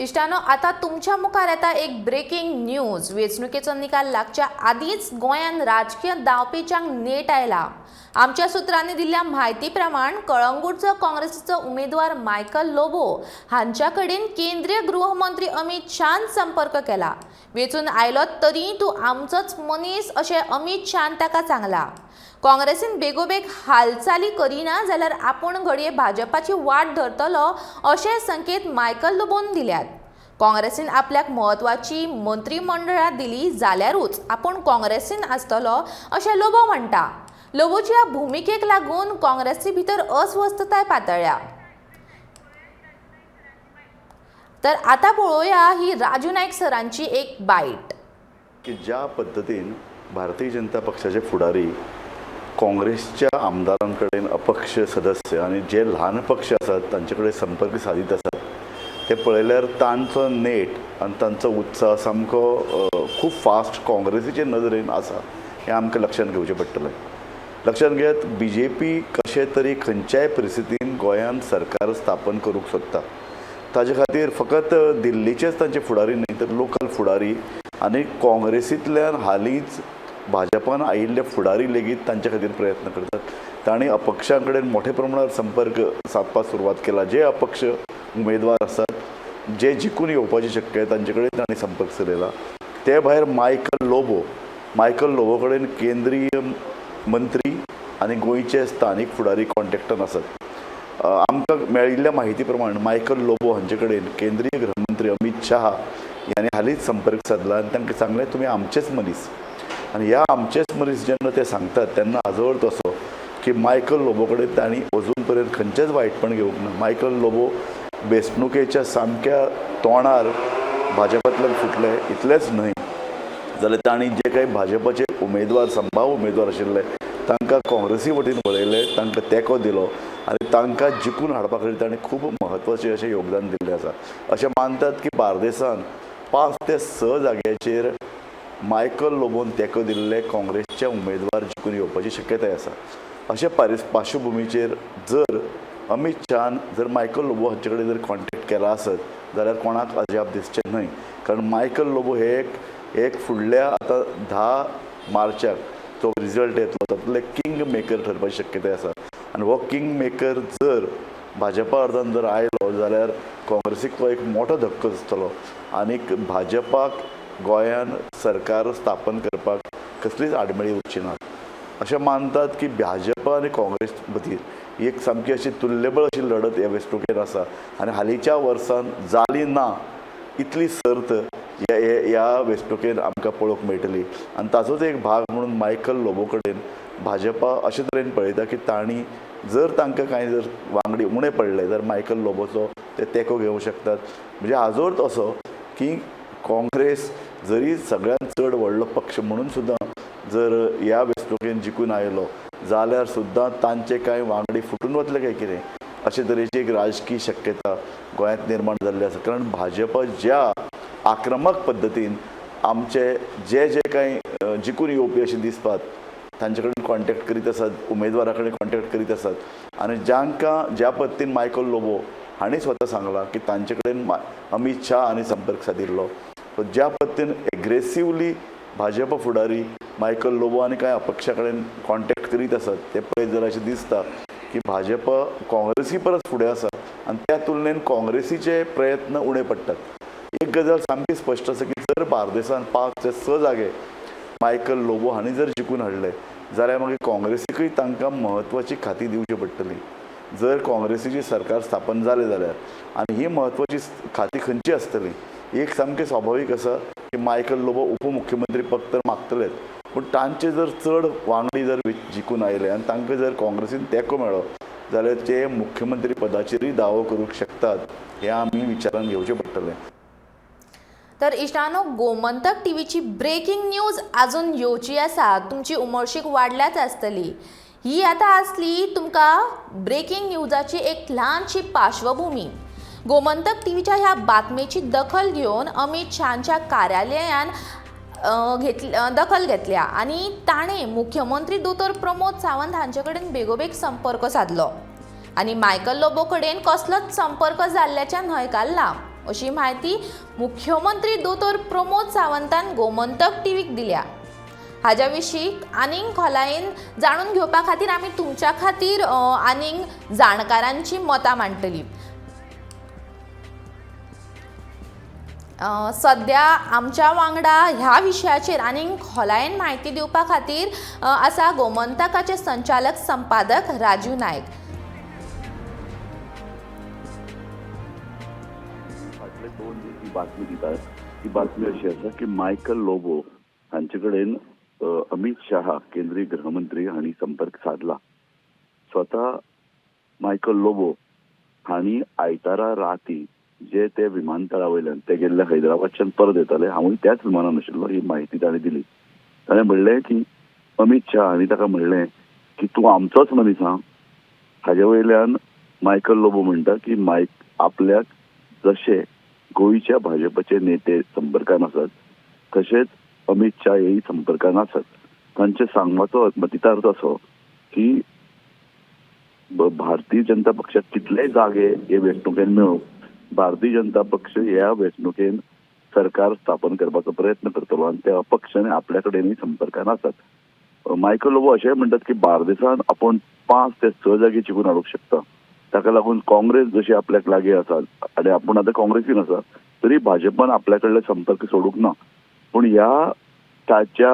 इष्टानो, आता तुमच्या मुखार येता एक ब्रेकिंग न्यूज। वेंचणुकेचो निकाल लागच्या आदींच गोंयान राजकीय दावपेचांक नेट आयला। आमच्या सुत्रांनी दिल्ल्या म्हायती प्रमाण कळंगूटचो काँग्रेसीचो उमेदवार मायकल लोबो हांच्या कडेन केंद्रीय गृहमंत्री अमित शाहान संपर्क केला। वेचून आयलो तरी तूं आमचोच मनीस अशें अमित शाहान ताका सांगला। काँग्रेसीन बेगोबेग हालचाली करिना जाल्यार आपूण घडये भाजपाची वाट धरतलो अशे संकेत मायकल लोबोन दिल्यात। काँग्रेसीन आपल्याक महत्वाची मंत्रिमंडळा दिली जाल्यारूच आपूण काँग्रेसीन आसतलो अशें लोबो म्हणटा। लोबोच्या ह्या भुमिकेक लागून काँग्रेसी भितर अस्वस्थताय पातळ्ळ्या। तर आता पळोवया ही राजू नाईक सरांची एक बाईट की ज्या पद्धतीन भारतीय जनता पक्षाचे फुडारी काँग्रेसच्या आमदारांकडेन अपक्ष सदस्य आणि जे ल्हान पक्ष आसात तांचे कडेन संपर्क सादीत आसात ते पळयल्यार तांचो नेट आनी तांचो उत्साह सामको खूब फास्ट काँग्रेसीचे नदरेन आसा हें आमकां लक्षांत घेवचें पडटलें। लक्षांत घेयात, BJP कशे तरी खंयच्याय परिस्थितीन गोंयांत सरकार स्थापन करूंक सोदता। ताजे खातीर फकत दिल्लीचेच तांचे फुडारी न्ही तर लोकल फुडारी आनी काँग्रेसींतल्यान हालींच भाजपान आयिल्ले फुडारी लेगीत तांचे खातीर प्रयत्न करतात। तांणी अपक्षां कडेन मोठ्या प्रमाणात संपर्क सादपाक सुरवात केला। जे अपक्ष उमेदवार आसात, जे जिखून येवपाची शक्य तांचे कडेन तांणी संपर्क सादला। ते भायर मायकल लोबो कडेन केंद्रीय मंत्री आनी गोंयचे स्थानीक फुडारी कॉन्टॅक्टान आसात। आमकां मेळिल्ल्या म्हायती प्रमाण मायकल लोबो हांचे कडेन केंद्रीय गृहमंत्री अमित शाह यांनी हालींच संपर्क सादला आनी तांकां सांगलें तुमी आमचेच मनीस। आनी ह्या आमचेच मनीस जेन्ना ते सांगतात तेन्ना आजवळ तसो की मायकल लोबो कडेन तांणी अजून पर्यंत खंयचेंच वायटपण घेवंक ना। मायकल लोबो वेंचणुकेच्या सामक्या तोंडार भाजपांतल्यान फुटले इतलेंच न्हय जाल्यार तांणी जे काही भाजपाचे उमेदवार संभाव्य उमेदवार आशिल्ले तांकां काँग्रेसी वटेन वळयले, तांकां तेंको दिलो आनी तांकां जिखून हाडपा खातीर तांणी खूब म्हत्वाचें अशें योगदान दिल्लें आसा। अशें मानतात की बार्देसान 5 ते 6 जाग्याचेर मायकल लोबोन तेंको दिल्ले काँग्रेसचे उमेदवार जिखून येवपाची शक्यताय आसा। अशे पार्श्वभुमीचेर जर अमित शाहान जर मायकल लोबो हांचे कडेन जर कॉन्टॅक्ट केला आसत जाल्यार कोणाक अजाप दिसचें न्हय, कारण मायकल लोबो हे एक फुडल्या आतां 10 मार्चाक तो रिजल्ट येतलो तातूंतले किंग मेकर ठरपाची शक्यताय आसा। आनी हो किंग मेकर जर भाजपा अर्दान जर आयलो जाल्यार काँग्रेसीक तो एक मोठो धक्को दिसतलो आनीक भाजपाक गोंयान सरकार स्थापन करपाक कसलीच आडमेळी उरची ना। अशें मानतात की भाजपा आनी काँग्रेस मदीं एक सामकी अशी तुल्यबळ अशी लढत ह्या वेंचणुकेन आसा आनी हालींच्या वर्सान जाली ना इतली सर्त ह्या वेंचणुकेन आमकां पळोवंक मेळटली। आनी ताचोच एक भाग म्हणून मायकल लोबो कडेन भाजपा अशे तरेन पळयता की तांणी जर तांकां कांय जर वांगडी उणें पडले जाल्यार मायकल लोबोचो ते तेंको घेवंक शकतात। म्हणजे हाजो अर्थ असो की काँग्रेस जरी सगळ्यांत चड व्हडलो पक्ष म्हणून सुद्दां जर ह्या वेंचणुकेन जिखून आयलो जाल्यार सुद्दां तांचे कांय वांगडी फुटून वतले काय कितें अशे तरेची एक राजकीय शक्यता गोंयांत निर्माण जाल्ली आसा। कारण भाजपा ज्या आक्रमक पद्दतीन आमचे जे कांय जिखून येवपी अशें दिसतात तांचे कडेन कॉन्टॅक्ट करीत आसात, उमेदवारा कडेन कॉन्टॅक्ट करीत आसात आनी ज्या पद्दतीन मायकल लोबो हांणी स्वता सांगलां की तांचे कडेन अमित शाह हांणी संपर्क सादिल्लो, ज्या पद्दतीन एग्रेसिवली भाजपा फुडारी मायकल लोबो आनी कांय अपक्षा कडेन कॉन्टॅक्ट करीत आसात ते पळयत जाल्यार अशें दिसता की भाजपा काँग्रेसी परस फुडें आसा आनी त्या तुलनेन काँग्रेसीचे प्रयत्न उणे पडटात। एक गजाल सामकी स्पश्ट आसा की जर बार्देसान 5 ते 6 जागे मायकल लोबो हांणी जर जिखून हाडले जाल्यार मागीर काँग्रेसीकूय तांकां म्हत्वाची खाती दिवची पडटली। जर काँग्रेसीची सरकार स्थापन जालें जाल्यार आनी ही म्हत्वाची खाती खंयची आसतली, एक सामकें स्वाभावीक आसा की मायकल लोबो उपमुख्यमंत्री पद तर मागतलेच, पूण तांचे जर चड वांगडी जर जिखून आयले आनी तांकां जर काँग्रेसीन तेंको मेळ्ळो जाल्यार ते मुख्यमंत्री पदाचेरूय दावो करूंक शकतात हें आमी विचारान घेवचें पडटलें। तर इश्टानो, गोमंतक टीव्हीची ब्रेकिंग न्यूज अजून येवची आसा, तुमची उमळशीक वाडल्याच आसतली। ही आतां आसली तुमकां ब्रेकिंग न्यूजाची एक ल्हानशी पार्श्वभूमी। गोमंतक टीव्हीच्या ह्या बातमेची दखल घेवन अमित शाहांच्या कार्यालयान दखल घेतल्या आनी ताणें मुख्यमंत्री दोतोर प्रमोद सावंत हांचे कडेन बेगोबेग संपर्क सादलो आनी मायकल लोबो कडेन कसलोच संपर्क जाल्ल्याचें न्हयकारला। अशी माहिती मुख्यमंत्री दोतोर प्रमोद सावंतान गोमंतक टीव्हीक दिल्या। हाज्या विशीं आनीक खोलायेन जाणून घेवपा खातीर आमी तुमच्या खातीर आनीक जाणकारांची मतां मांडटली। सध्या आमच्या वांगडा ह्या विशयाचेर आनीक खोलायेन म्हायती दिवपा खातीर आसा गोमंतकाचे संचालक संपादक राजीव नायक। फाटले 2 दीस ही बातमी दितात, ही बातमी अशी आसा की मायकल लोबो हांचे कडेन अमित शाह केंद्रीय गृहमंत्री हांणी संपर्क साधला। स्वता मायकल लोबो हांणी आयतारा राती जे ते विमानतळा वयल्यान ते गेल्ले हैदराबादच्यान परत येताले, हांवूय त्याच विमानान आशिल्लो, ही म्हायती ताणें दिली। ताणें म्हणलें की अमित शाह हांणी ताका म्हणलें की तूं आमचोच मनीस आहा। हाजे वयल्यान मायकल लोबो म्हणटा की आपल्याक जशे गोंयच्या भाजपचे नेते संपर्कान आसात तशेंच अमित शाह हेय संपर्कान आसात। तांचे सांगपाचो मतितार्थ असो की भारतीय जनता पक्षाक कितलेय जागे हे वेंचणुकेन मेळोवंक भारतीय जनता पक्ष ह्या वेंचणुकेन सरकार स्थापन करपाचो प्रयत्न करतलो आनी त्या पक्षान आपल्या कडेनय संपर्कान आसात। मायकल लोबो अशेंय म्हणटात की बार्देसान आपण 5 ते 6 जागे जिखून हाडूंक शकता। ताका लागून काँग्रेस जशी आपल्याक लागीं आसा आनी आपूण आतां काँग्रेसीन आसा तरी भाजपान आपल्या कडले संपर्क सोडूंक ना। पूण ह्या ताच्या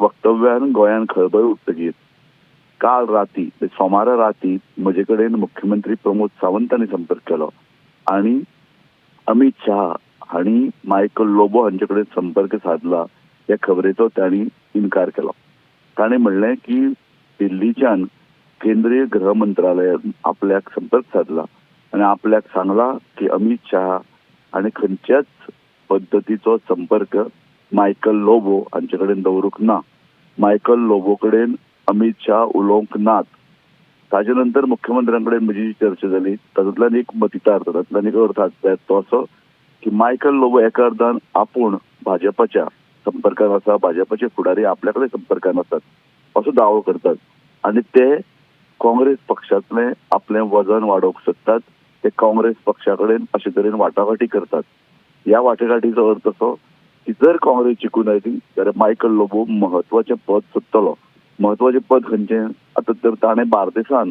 वक्तव्यान गोंयान खळबळ उठतकीर काल राती सोमारा राती म्हजे कडेन मुख्यमंत्री प्रमोद सावंतांनी संपर्क केलो आनी अमित शाह हांणी मायकल लोबो हांचे कडेन संपर्क साधला ह्या खबरेचो तांणी इन्कार केलो। ताणें म्हणलें की दिल्लीच्यान केंद्रीय गृह मंत्रालयान आपल्याक संपर्क साधला आनी आपल्याक सांगला की अमित शाह हांणी खंयच्याच पद्दतीचो संपर्क मायकल लोबो हांचे कडेन दवरूंक ना। मायकल लोबो कडेन अमित शाह उलोवंक नात। ताजे नंतर मुख्यमंत्र्यां कडेन म्हजी जी चर्चा जाली तातूंतल्यान एक मतितार्थ तातूंतल्यान एक अर्थ आसा तो असो की मायकल लोबो एका अर्थान आपूण भाजपाच्या संपर्कान आसा, भाजपाचे फुडारी आपल्या कडेन संपर्कान आसात असो दावो करतात आनी ते काँग्रेस पक्षांतले आपलें वजन वाडोवंक सोदतात। ते काँग्रेस पक्षा कडेन अशे तरेन वाटाघाटी करतात। ह्या वाटाघाटीचो अर्थ असो की जर काँग्रेस जिखून आयली जाल्यार मायकल लोबो म्हत्वाचें पद सोदतलो। महत्वाचें पद खंयचें? आतां तर ताणें बार्देसान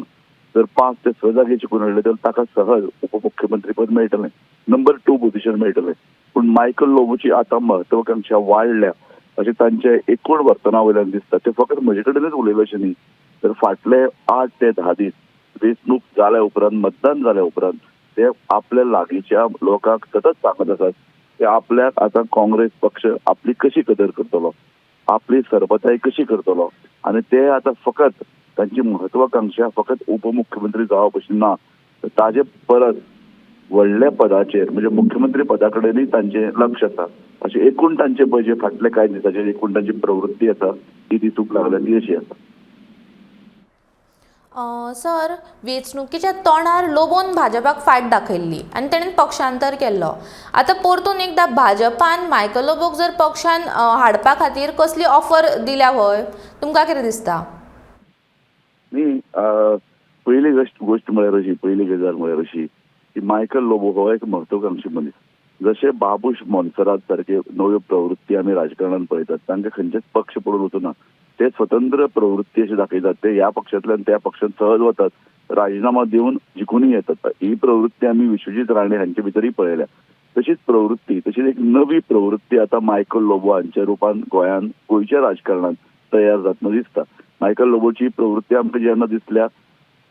जर 5 ते 6 जागे जिखून हाडले तर ताका सहज उपमुख्यमंत्री पद मेळटलें, नंबर 2 पोझिशन मेळटलें। पूण मायकल लोबोची आतां महत्वाकांक्षा वाडल्या अशें तांचे एकूण वर्तना वयल्यान दिसता। ते फकत म्हजे कडेनच उलयले अशें न्ही, तर फाटले 8 ते 10 दीस वेंचणूक जाल्या उपरांत मतदान जाल्या उपरांत ते आपल्या लागींच्या लोकांक सतत सांगत आसात की आपल्याक आतां काँग्रेस पक्ष आपली कशी कदर करतलो, आपली सरबताय कशी करतलो आनी ते आतां फकत तांची महत्वाकांक्षा फकत उपमुख्यमंत्री जावप अशी ना, ताजे परत व्हडल्या पदाचेर म्हणजे मुख्यमंत्री पदा कडेनय तांचें लक्ष आसा। अशें एकूण तांचे पळय जे फाटले कांय दिसाचेर एकूण तांची प्रवृत्ती आसा ती दिसूंक लागल्या ती अशी आसा। सर, वेंचणुकेच्या तोंडार लोबोन भाजपाक फायट दाखयल्ली आनी तेणेन पक्षांतर केल्लो। आतां परतून एकदां भाजपान मायकल लोबोक जर पक्षान हाडपा खातीर कसली ऑफर दिल्या वय, तुमकां कितें दिसता? न्ही, पयली गोष्ट म्हळ्यार अशी, पयली गजाल म्हळ्यार अशी की मायकल लोबो हो एक महत्वाकांक्षी मनीस। जशे बाबूश मोन्सरात सारखे नव्यो प्रवृत्ती आमी राजकारणान पळयतात, तांकां खंयचेच पक्ष पडून वचना। ते स्वतंत्र प्रवृत्ती अशी दाखयतात। ते ह्या पक्षांतल्यान त्या पक्षांत सहज वतात, राजीनामा दिवन जिखूनय येतात। ही प्रवृत्ती आमी विश्वजीत राणे हांचे भितरय पळयल्या। तशीच प्रवृत्ती, तशीच एक नवी प्रवृत्ती आतां मायकल लोबो हांच्या रुपान गोंयच्या राजकारणात तयार जातना दिसता। मायकल लोबोची प्रवृत्ती आमकां जेन्ना दिसल्या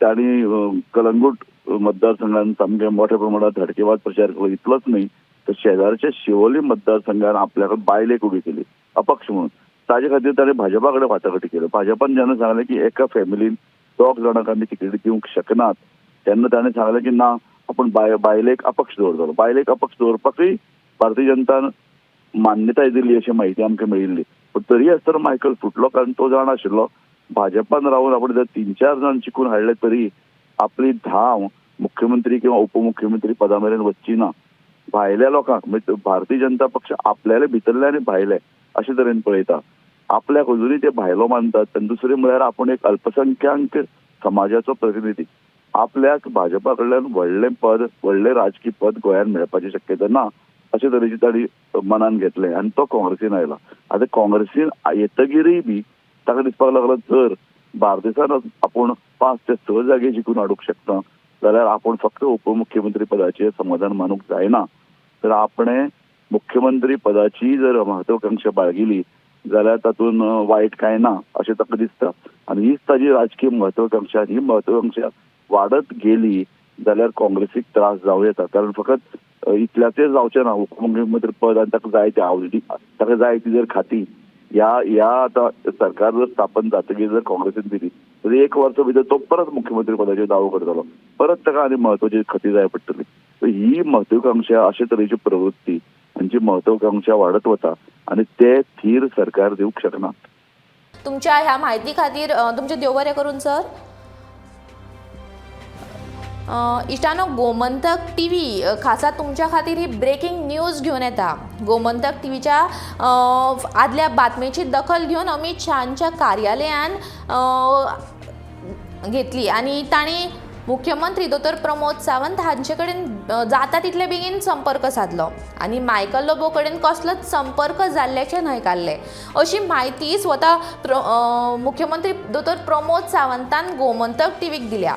तांणी कलंगूट मतदारसंघात सामकें मोठ्या प्रमाणात धडकेबाज प्रचार केलो। इतलोच न्ही तर शेजारच्या शिवोली मतदारसंघात आपल्याकडे बायलेक उबी केली अपक्ष म्हणून। ताजे खातीर ताणें भाजपा कडेन वाटाघाटी केल्यो। भाजपान जेन्ना सांगलें की एका फॅमिलीन 2 जाणांक आमी तिकेटी दिवंक शकनात तेन्ना ताणें सांगलें की ना, आपूण बायलेक अपक्ष दवरतलो। बायलेक अपक्ष दवरपाकय भारतीय जनतान मान्यताय दिली अशी माहिती आमकां मेळिल्ली। पूण तरी आसतना मायकल फुटलो, कारण तो जाण आशिल्लो भाजपान रावन आपण जर 3-4 जाण चिकून हाडले तरी आपली धांव मुख्यमंत्री किंवा उपमुख्यमंत्री पदा मेरेन वचची ना। भायल्या लोकांक म्हणजे भारतीय जनता पक्ष आपल्याले भितरले आनी भायले अशे तरेन पळयता। आपल्याक अजुनूय ते भायलो मानतात। आनी दुसरें म्हळ्यार आपूण एक अल्पसंख्यांक समाजाचो प्रतिनिधी। आपल्याक भाजपा कडल्यान व्हडलें राजकीय पद गोंयांत मेळपाची शक्यता ना अशे तरेची ताणी मनान घेतलें आनी तो काँग्रेसीन आयला. आतां काँग्रेसीन येतगिरीय बी ताका दिसपाक लागलो जर बार्देसान आपूण 5 ते 6 जागे जिखून हाडूंक शकता जाल्यार आपूण फक्त उपमुख्यमंत्री पदाचेर समाधान मानूंक जायना. तर आपणे मुख्यमंत्री पदाची जर महत्वाकांक्षा बाळगिली जाल्यार तातूंत वायट कांय ना अशें ताका दिसता. आनी हीच ताजी राजकीय महत्वाकांक्षा, ही महत्वाकांक्षा वाडत गेली जाल्यार काँग्रेसीक त्रास जावं येता. कारण फकत इतल्याचेर जावचें ना उपमुख्यमंत्री पद आनी ताका जाय ते आवडी ताका जाय ती जर खाती ह्या आतां सरकार जर स्थापन जातकीर जर काँग्रेसीन दिली तर 1 वर्सा भितर तो परत मुख्यमंत्री पदाचेर दावो करतलो, परत ताका आनी महत्वाची खती जाय पडटली. तर ही महत्वाकांक्षा अशे तरेची प्रवृत्ती हांची महत्वाकांक्षा वाडत वता आनी ते थीर सरकार दिवंक शकना. तुमच्या ह्या माहिती खातीर तुमचे देव बरें करून सर. इश्टानो, गोमंतक टीव्ही खासा तुमच्या खातीर ही ब्रेकिंग न्यूज घेऊन येता. गोमंतक टीव्हीच्या आदल्या बातमेची दखल घेऊन अमित शहांच्या कार्यालयान घेतली आणि ताणी मुख्यमंत्री दोतोर प्रमोद सावंत हांचे कडेन जाता तितले बेगीन संपर्क साधलो आनी मायकल लोबो कडेन कसलोच संपर्क जाल्ल्याचें न्हयकारलें अशी म्हायती स्वता मुख्यमंत्री दोतोर प्रमोद सावंतान गोमंतक टीव्हीक दिल्या.